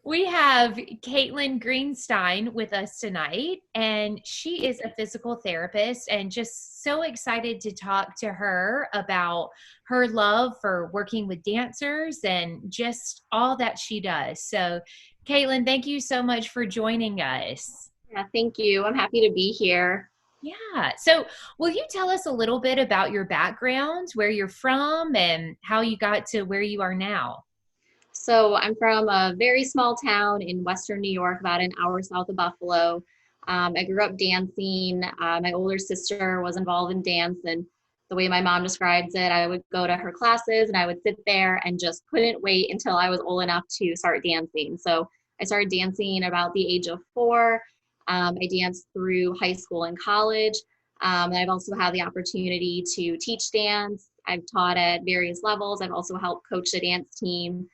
We have Caitlin Greenstein with us tonight, and she is a physical therapist and just so excited to talk to her about her love for working with dancers and just all that she does. So, Caitlin, thank you so much for joining us. Yeah, thank you. I'm happy to be here. Yeah. So, will you tell us a little bit about your background, where you're from, and how you got to where you are now? So, I'm from a very small town in Western New York, about an hour south of Buffalo. I grew up dancing. My older sister was involved in dance, and the way my mom describes it, I would go to her classes and I would sit there and just couldn't wait until I was old enough to start dancing. So, I started dancing about the age of 4. I danced through high school and college. And I've also had the opportunity to teach dance. I've taught at various levels. I've also helped coach the dance team,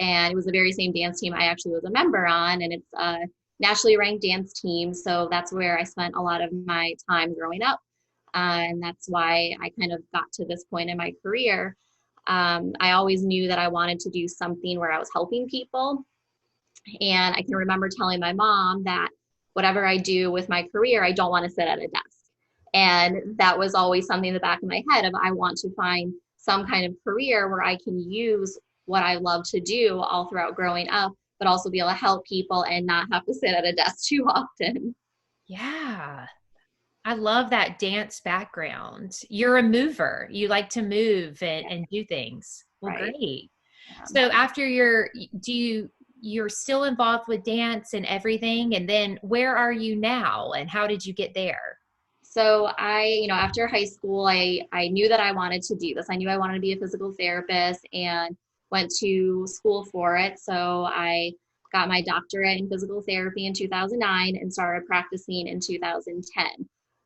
and it was the very same dance team I actually was a member on, and it's a nationally ranked dance team. So that's where I spent a lot of my time growing up, and that's why I kind of got to this point in my career. I always knew that I wanted to do something where I was helping people, and I can remember telling my mom that whatever I do with my career, I don't want to sit at a desk. And that was always something in the back of my head of I want to find some kind of career where I can use what I love to do all throughout growing up, but also be able to help people and not have to sit at a desk too often. Yeah. I love that dance background. You're a mover. You like to move and do things. Well, Right. great. Um, So after you're still involved with dance and everything, and then where are you now and how did you get there? so after high school, I knew that I wanted to do this. I knew I wanted to be a physical therapist and went to school for it. So I got my doctorate in physical therapy in 2009 and started practicing in 2010.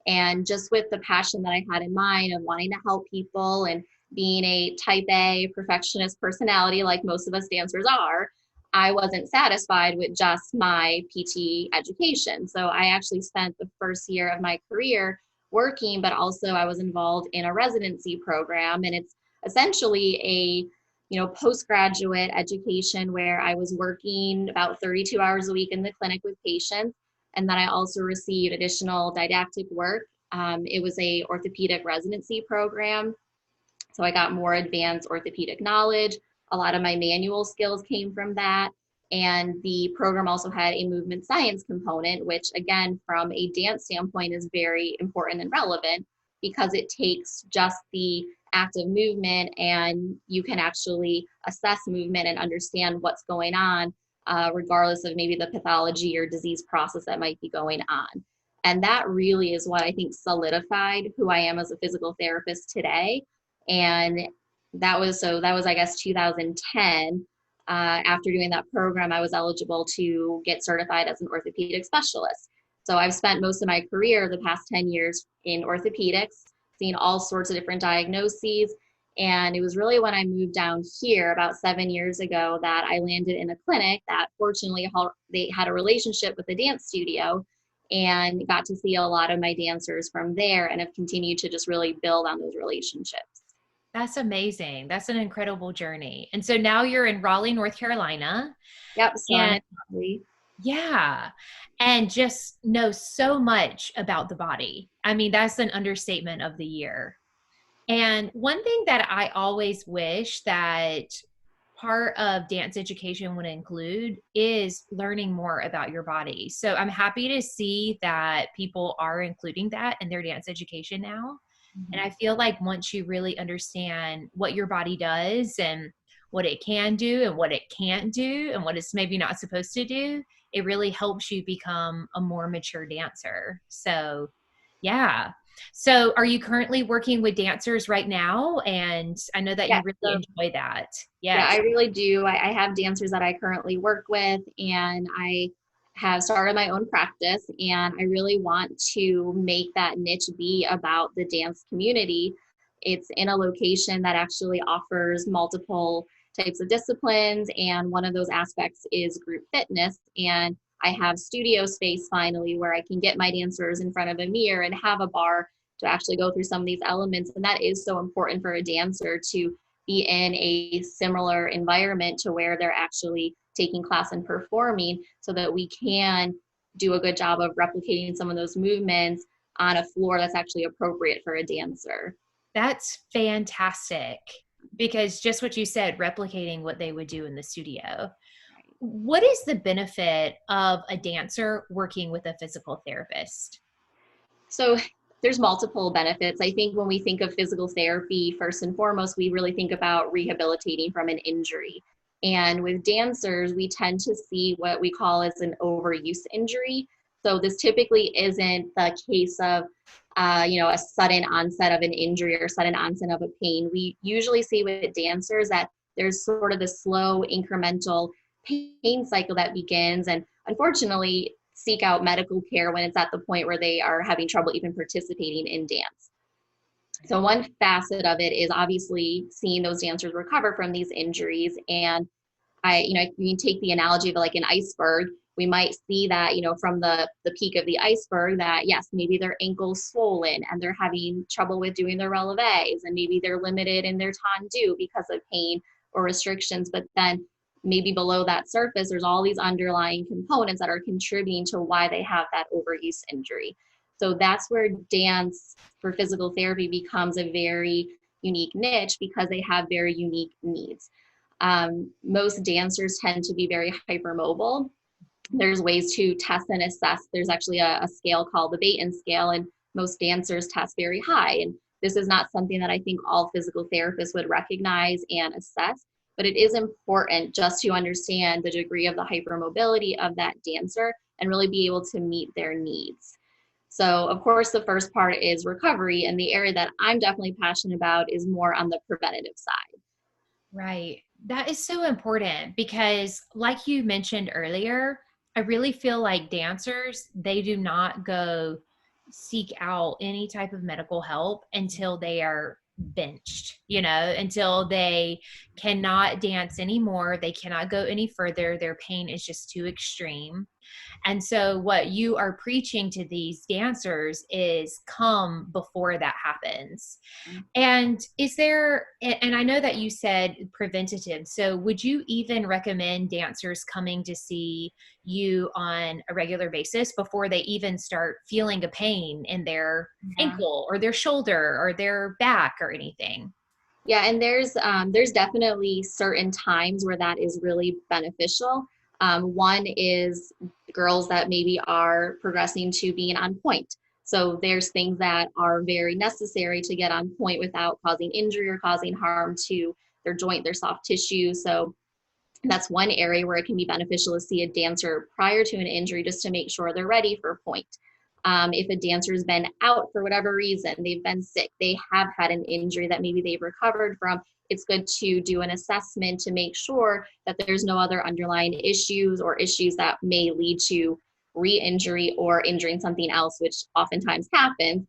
And just with the passion that I had in mind of wanting to help people and being a type A perfectionist personality, like most of us dancers are, I wasn't satisfied with just my PT education. So I actually spent the first year of my career working, but also I was involved in a residency program. And it's essentially a postgraduate education where I was working about 32 hours a week in the clinic with patients. And then I also received additional didactic work. It was a orthopedic residency program. So I got more advanced orthopedic knowledge. A lot of my manual skills came from that. And the program also had a movement science component, which again, from a dance standpoint is very important and relevant because it takes just the act of movement and you can actually assess movement and understand what's going on, regardless of maybe the pathology or disease process that might be going on. And that really is what I think solidified who I am as a physical therapist today. And that was I guess 2010. After doing that program, I was eligible to get certified as an orthopedic specialist. So I've spent most of my career, the past 10 years, in orthopedics, seen all sorts of different diagnoses. And it was really when I moved down here about 7 years ago that I landed in a clinic that fortunately they had a relationship with a dance studio and got to see a lot of my dancers from there and have continued to just really build on those relationships. That's amazing. That's an incredible journey. And so now you're in Raleigh, North Carolina, Yep, so I'm and in Raleigh. yeah, and just know so much about the body. I mean, that's an understatement of the year. And one thing that I always wish that part of dance education would include is learning more about your body. So I'm happy to see that people are including that in their dance education now. And Mhm. I feel like once you really understand what your body does and what it can do and what it can't do and what it's maybe not supposed to do, it really helps you become a more mature dancer. So, yeah. So, are you currently working with dancers right now? And I know that Yeah, you really so enjoy that. yeah, Yes. I really do. I have dancers that I currently work with, and I have started my own practice, and I really want to make that niche be about the dance community. It's in a location that actually offers multiple types of disciplines, and one of those aspects is group fitness. And I have studio space finally where I can get my dancers in front of a mirror and have a bar to actually go through some of these elements. And that is so important for a dancer to be in a similar environment to where they're actually taking class and performing so that we can do a good job of replicating some of those movements on a floor that's actually appropriate for a dancer. That's fantastic, because just what you said, replicating what they would do in the studio. What is the benefit of a dancer working with a physical therapist? So there's multiple benefits. I think when we think of physical therapy, first and foremost, we really think about rehabilitating from an injury. And with dancers, we tend to see what we call as an overuse injury. So this typically isn't the case of, a sudden onset of an injury or sudden onset of a pain. We usually see with dancers that there's sort of this slow incremental pain cycle that begins. And unfortunately, seek out medical care when it's at the point where they are having trouble even participating in dance. So one facet of it is obviously seeing those dancers recover from these injuries. And you can take the analogy of like an iceberg. We might see that, from the peak of the iceberg that yes, maybe their ankle's swollen and they're having trouble with doing their releves, and maybe they're limited in their tendu because of pain or restrictions. But then maybe below that surface, there's all these underlying components that are contributing to why they have that overuse injury. So that's where dance for physical therapy becomes a very unique niche because they have very unique needs. Most dancers tend to be very hypermobile. There's ways to test and assess. There's actually a scale called the Baton scale, and most dancers test very high. And this is not something that I think all physical therapists would recognize and assess, but it is important just to understand the degree of the hypermobility of that dancer and really be able to meet their needs. So, of course, the first part is recovery, and the area that I'm definitely passionate about is more on the preventative side. Right. That is so important because, like you mentioned earlier, I really feel like dancers, they do not go seek out any type of medical help until they are benched, until they cannot dance anymore. They cannot go any further. Their pain is just too extreme. And so, what you are preaching to these dancers is come before that happens. And and I know that you said preventative. So would you even recommend dancers coming to see you on a regular basis before they even start feeling a pain in their Yeah. ankle or their shoulder or their back or anything? Yeah, and there's definitely certain times where that is really beneficial. One is girls that maybe are progressing to being on point. So there's things that are very necessary to get on point without causing injury or causing harm to their joint, their soft tissue. So that's one area where it can be beneficial to see a dancer prior to an injury just to make sure they're ready for point. If a dancer's been out for whatever reason, they've been sick, they have had an injury that maybe they've recovered from, it's good to do an assessment to make sure that there's no other underlying issues or issues that may lead to re-injury or injuring something else, which oftentimes happens.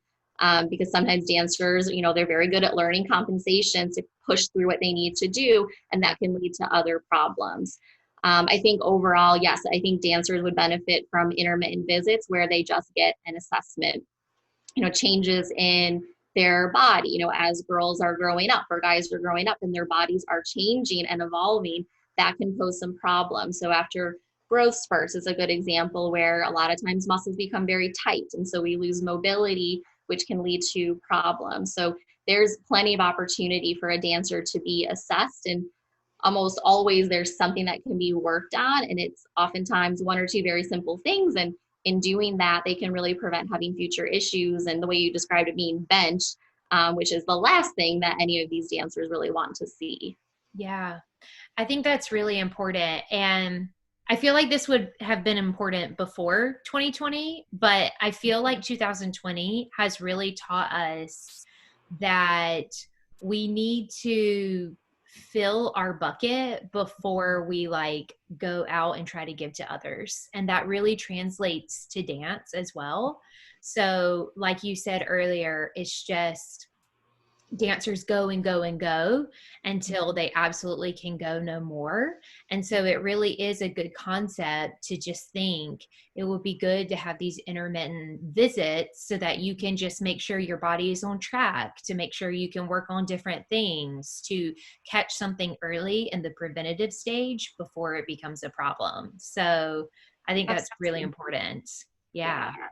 Because sometimes dancers, they're very good at learning compensation to push through what they need to do, and that can lead to other problems. I think overall, yes, I think dancers would benefit from intermittent visits where they just get an assessment, changes in their body, as girls are growing up or guys are growing up and their bodies are changing and evolving, that can pose some problems. So after growth spurts is a good example where a lot of times muscles become very tight. And so we lose mobility, which can lead to problems. So there's plenty of opportunity for a dancer to be assessed, and almost always there's something that can be worked on, and it's oftentimes one or two very simple things, and in doing that they can really prevent having future issues. And the way you described it, being benched, which is the last thing that any of these dancers really want to see. Yeah, I think that's really important. And I feel like this would have been important before 2020, but I feel like 2020 has really taught us that we need to fill our bucket before we like go out and try to give to others. And that really translates to dance as well. So, like you said earlier, it's just dancers go and go and go until they absolutely can go no more. And so it really is a good concept to just think it would be good to have these intermittent visits so that you can just make sure your body is on track, to make sure you can work on different things, to catch something early in the preventative stage before it becomes a problem. So I think That's that's really important. important. Yeah. Yeah.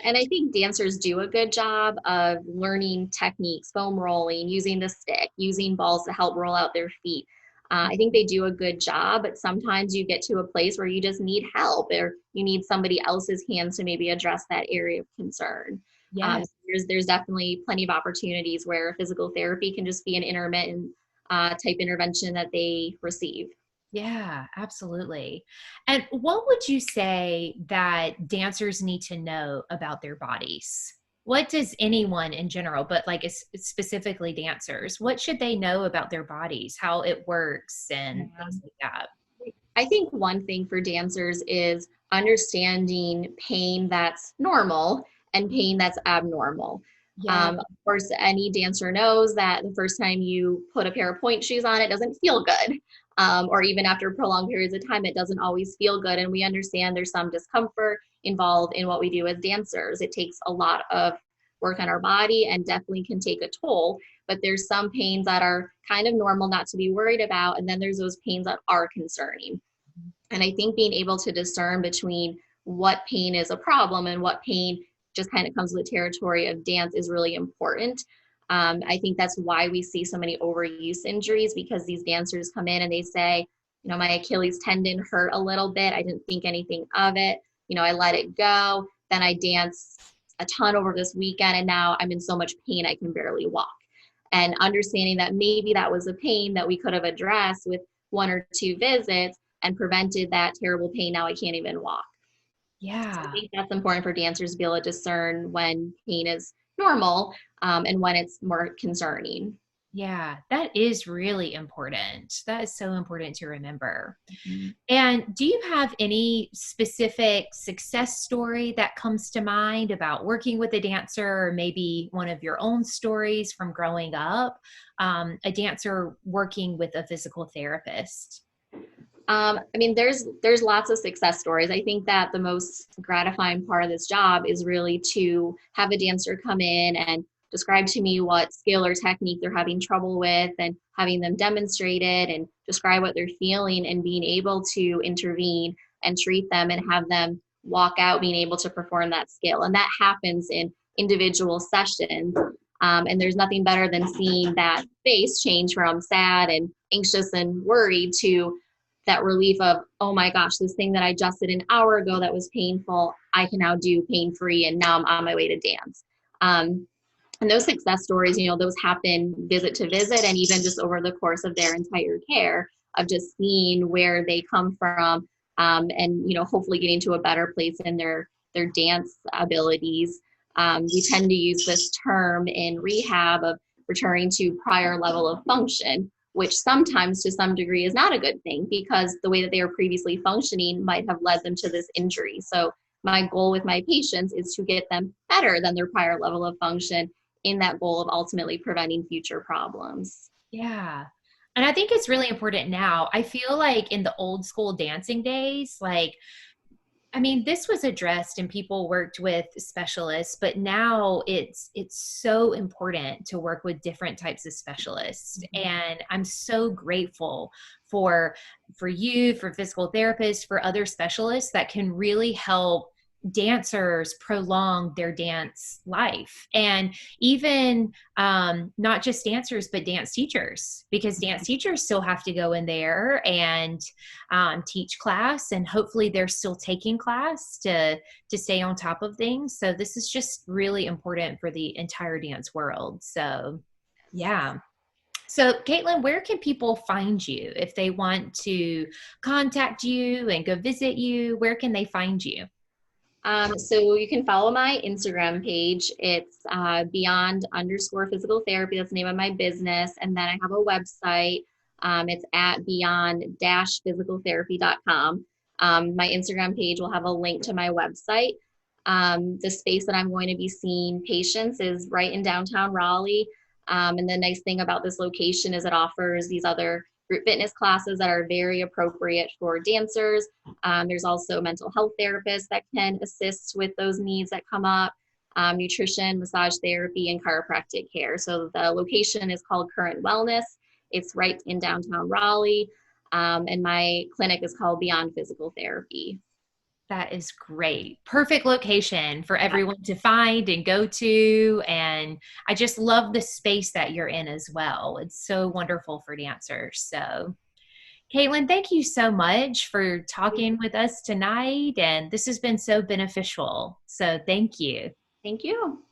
And I think dancers do a good job of learning techniques, foam rolling, using the stick, using balls to help roll out their feet. I think they do a good job, but sometimes you get to a place where you just need help or you need somebody else's hands to maybe address that area of concern. Yeah. So there's definitely plenty of opportunities where physical therapy can just be an intermittent type intervention that they receive. Yeah, absolutely. And what would you say that dancers need to know about their bodies? What does anyone in general, but like specifically dancers, what should they know about their bodies, how it works, and Yeah. things like that? I think one thing for dancers is understanding pain that's normal and pain that's abnormal. Yeah, Of course, any dancer knows that the first time you put a pair of point shoes on, it doesn't feel good. Or even after prolonged periods of time, it doesn't always feel good. And we understand there's some discomfort involved in what we do as dancers. It takes a lot of work on our body and definitely can take a toll. But there's some pains that are kind of normal not to be worried about. And then there's those pains that are concerning. And I think being able to discern between what pain is a problem and what pain just kind of comes with the territory of dance is really important. I think that's why we see so many overuse injuries, because these dancers come in and they say, you know, my Achilles tendon hurt a little bit. I didn't think anything of it. You know, I let it go. Then I dance a ton over this weekend and now I'm in so much pain I can barely walk. And understanding that maybe that was a pain that we could have addressed with one or two visits and prevented that terrible pain. Now I can't even walk. So I yeah. think that's important for dancers to be able to discern when pain is normal, and when it's more concerning. Yeah, that is really important. That is so important to remember. Mhm. And do you have any specific success story that comes to mind about working with a dancer, or maybe one of your own stories from growing up, a dancer working with a physical therapist? I mean, there's lots of success stories. I think that the most gratifying part of this job is really to have a dancer come in and describe to me what skill or technique they're having trouble with, and having them demonstrate it and describe what they're feeling, and being able to intervene and treat them and have them walk out being able to perform that skill. And that happens in individual sessions. And there's nothing better than seeing that face change from sad and anxious and worried to that relief of, oh my gosh, this thing that I just did an hour ago that was painful, I can now do pain free, and now I'm on my way to dance. Um, and those success stories, you know, those happen visit to visit, and even just over the course of their entire care, of just seeing where they come from, and you know, hopefully getting to a better place in their dance abilities. We tend to use this term in rehab of returning to prior level of function, which sometimes to some degree is not a good thing, because the way that they were previously functioning might have led them to this injury. So my goal with my patients is to get them better than their prior level of function, in that goal of ultimately preventing future problems. Yeah. And I think it's really important now. I feel like in the old school dancing days, like, I mean, this was addressed and people worked with specialists, but now it's so important to work with different types of specialists. And I'm so grateful for for you, for physical therapists, for other specialists that can really help dancers prolong their dance life. And even not just dancers but dance teachers, because dance teachers still have to go in there and teach class, and hopefully they're still taking class to stay on top of things. So this is just really important for the entire dance world. So yeah. So Caitlin, where can people find you if they want to contact you and go visit you? Where can they find you? So you can follow my Instagram page. It's beyond underscore physical therapy. That's the name of my business. And then I have a website. It's at beyond physicaltherapy.com. My Instagram page will have a link to my website. The space that I'm going to be seeing patients is right in downtown Raleigh. And the nice thing about this location is it offers these other group fitness classes that are very appropriate for dancers. There's also mental health therapists that can assist with those needs that come up, nutrition, massage therapy, and chiropractic care. So the location is called Current Wellness. It's right in downtown Raleigh. And my clinic is called Beyond Physical Therapy. That is great. Perfect location for Yeah. everyone to find and go to. And I just love the space that you're in as well. It's so wonderful for dancers. So, Caitlin, thank you so much for talking with us tonight. And this has been so beneficial. So, thank you. Thank you.